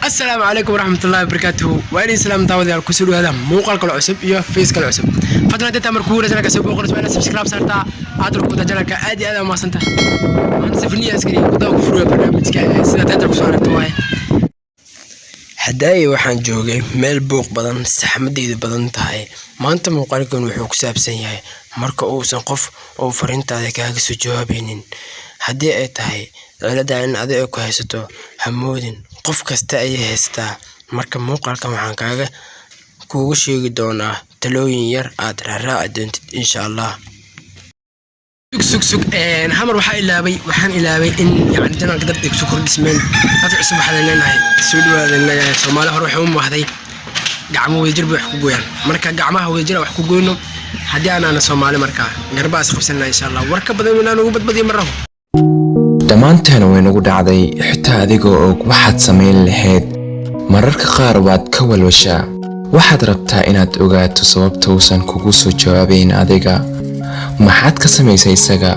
السلام عليكم ورحمة الله وبركاته. وأنا إسلام داود على كسر هذا موقع كل عصب يا فيس كل عصب. فترة تتمر كورة جناك سوي بقرص وأنا سبسكرايب صرتا أدرك كودا جناك عادي هذا ما سنته. أنا سفني أسكري كودا وفروع برنامج كأسنا تدرك سؤال توعي. حداي waxaan joogay meel buuq badan saxmadeyda badan tahay maanta muuqaalkan wuxuu ku saabsan yahay marka uusan qof oo fariintaada kaaga soo jawaabeynin hadii ay tahay cilada in adiga ku haysato hamoodin qof kasta ay haystaa marka muuqaalkan waxaan kaaga kuugu sheegi doonaa talooyin yar aad raaci doontid insha Allah سوق همر waxaan ilaabay in yani janaalka dad ay soo kordhismeen dad cusub waxa leenahay soo dhawaadeen Soomaali hore waxa uu mahday gacmo wadajir wax ku gooyaan marka gacmaha wadajir wax ku gooyno hadii aan Soomaali marka garbaas qabsanaa insha Allah warka badan inaan ugu badbadiyo marrabo dhammaanteen way nagu dhacday xitaa adigoo og waxaad sameyn lahayd mararka qaar waad ka walwashaa waxaad rabtaa inaad ogaato sababta uusan kugu soo jawaabayn adiga maxaad ka samaysay isaga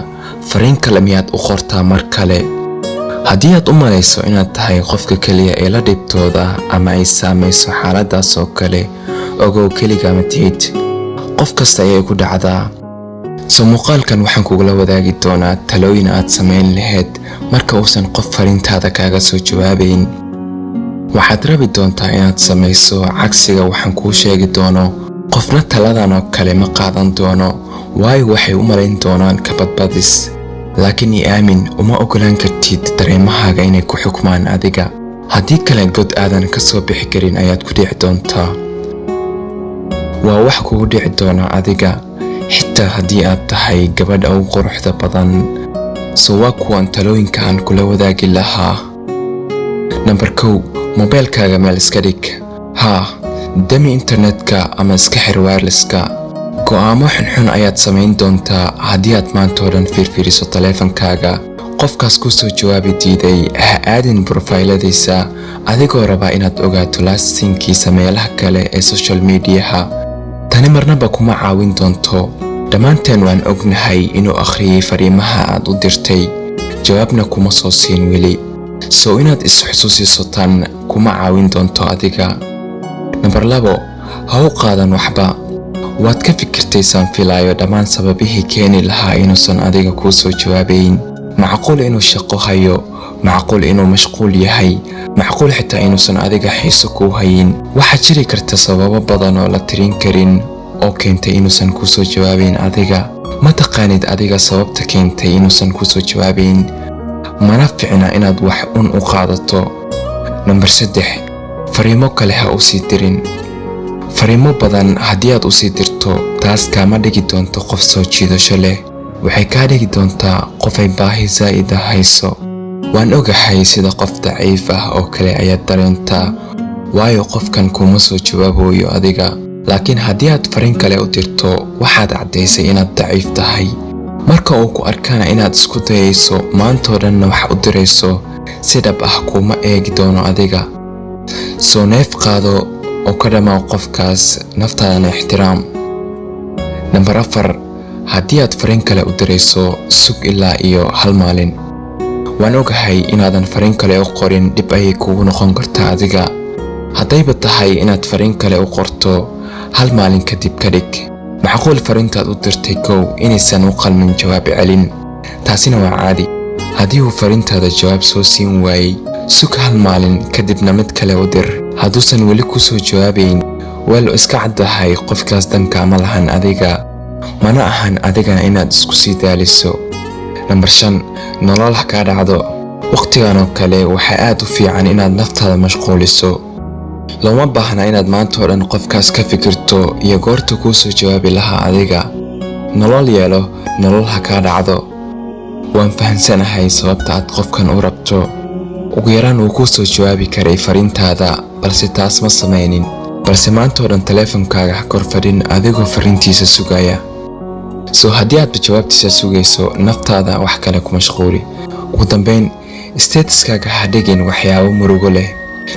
fariin kale miyaad u qortaa mar kale haddii aad u malayso inaad tahay qofka kaliya ee la dhibtooda ama ay saamayso xaaladaas oo kale ogow kaliya ma tihid qof kasta ayay ku dhacdaa soo muuqaalkan waxaan kugula wadaagi doonaa talooyin aad sameyn lahayd marka uusan qof fariintaada kaaga soo jawaabayn waxaad rabi doontaa inaad samayso cagsiga waxaan kuu sheegi doono qofna taladan oo kale ma qaadan doono waayo waxay u malayn doonaan ka badbadis laakiin aamin uma ogolaan kartid dareemahaaga inay ku xukmaan adiga haddii kale god aadan ka soo bixi karin ayaad ku dhici doontaa waa wax kugu dhici doona adiga xitaa haddii aad tahay gabadha ugu quruxda badan soo waa kuwan talooyinka aan kula wadaagi lahaa number 1 mobilkaaga meel iska dhig dami internetka ama iska xir wirelesska go'aamo xun ayaad samayn doontaa haddii aad maanta oo dhan fiirfiiriso taleefankaaga qofkaas ku soo jawaabi diiday ha aadin profiladiisa adigoo raba inaad ogaato lastinkiisa meelaha kale ee social mediaha tani marnaba kuma caawin doonto dhammaanteen waan ognahay inuu akhriyay fariimaha aad u dirtay jawaabna kuma soo siin weli soo inaad is-xusuusiso tan kuma caawin doonto adiga number 2 ha u qaadan waxba waad ka fikirtaysaan filaayo dhammaan sababihii keeni lahaa inuusan adiga kuu soo jawaabayn macquul inuu shaqo hayo macquul inuu mashquul yahay macquul xitaa inuusan adiga xiiso kuu hayin waxaa jiri karta sababo badan oo la tirin karin oo keentay inuusan kuu soo jawaabayn adiga ma taqaanid adiga sababta keentay inuusan kuu soo jawaabayn mana fiicna inaad wax u qaadato number 3 fariimo kale ha u sii dirin fariimo badan haddii aad u sii dirto taas kaama dhigi doonto qof soo jiidasho leh waxay kaa dhigi doontaa qof ay baahi zaa'id ah hayso waan ogahay sida qof daciif ah oo kale ayaad dareentaa waayo qofkan kuma soo jawaabayo adiga laakiin haddii aad fariin kale u dirto waxaad caddaysay inaad daciif tahay marka uu ku arkana inaad isku dayayso maantoo dhanna wax u dirayso si dhab ah kuma eegi doono adiga soo neef qaado oo ka dhamaa qofkaas naftaadana ixtiraam number 4 haddii aad fariin kale u dirayso sug ilaa iyo hal maalin waan ogahay inaadan fariin kale u qorin dib ayay kugu noqon kartaa adiga haddayba tahay inaad fariin kale u qorto hal maalin kadib ka dhig macquul fariintaad u dirtay kow inaysan u qalmin jawaab celin taasina waa caadi haddii uu fariintaada jawaab soo siin waayey sug hal maalin kadibna mid kale u dir hadduusan weli ku soo jawaabayn weel iska caddahay qofkaas danka ma lahan adiga mana ahan adigana inaad isku sii daaliso number 5 nolol ha ka dhacdo waqtigan oo kale waxa aad u fiican inaad naftaada mashquuliso looma baahna inaad maanta oo dhan qofkaas ka fikirto iyo goorta ku soo jawaabi lahaa adiga nolol yeelo nolol ha ka dhacdo waan fahansanahay sababta aad qofkan u rabto ugu yaraan uu ku soo jawaabi karay fariintaada balse taas ma samaynin balse maanta oo dhan taleefankaaga ha kor fadhin adigoo fariintiisa sugaya soo haddii aad jawaabtiisa sugayso naftaada wax kale ku mashquuli ugu dambeyn statuskaaga ha dhigin waxyaabo murugo leh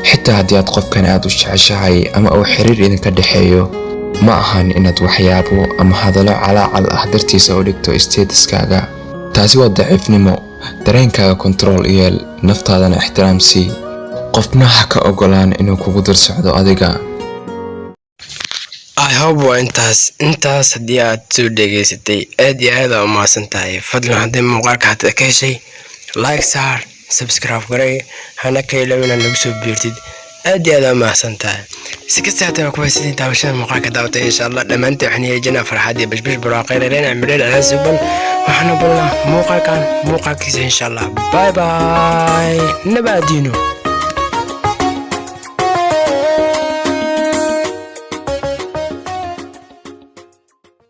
xitaa haddii aad qofkan aad u jeceshahay ama uu xiriir idinka dhexeeyo ma ahan inaad waxyaabo ama hadallo calaacal ah dartiisa u dhigto statuskaaga taasi waa daciifnimo dareenkaaga control yeel naftaadana ixtiraam sii qofna ha ka ogolaan inuu kugu dul socdo adiga. I hope waa intaas haddii aad soo dhegaysatay aad iyo aad u mahadsan tahay. Fadlan haddii muuqaalka hadda ka heshay like saar, subscribe garay, hana ka ilaawin inaad nagu soo biirtid. aad iyo aad u mahadsan tahay. si kasta ha ku haysatiin daawashada muuqaalka daawata insha Allah dhammaantiin waxaan yeejinaa farxad iyo bashbash barwaaqo reereen cimriyeed aan suban waxaana balna muuqaalkiisa insha Allah. Bye bye nabadino.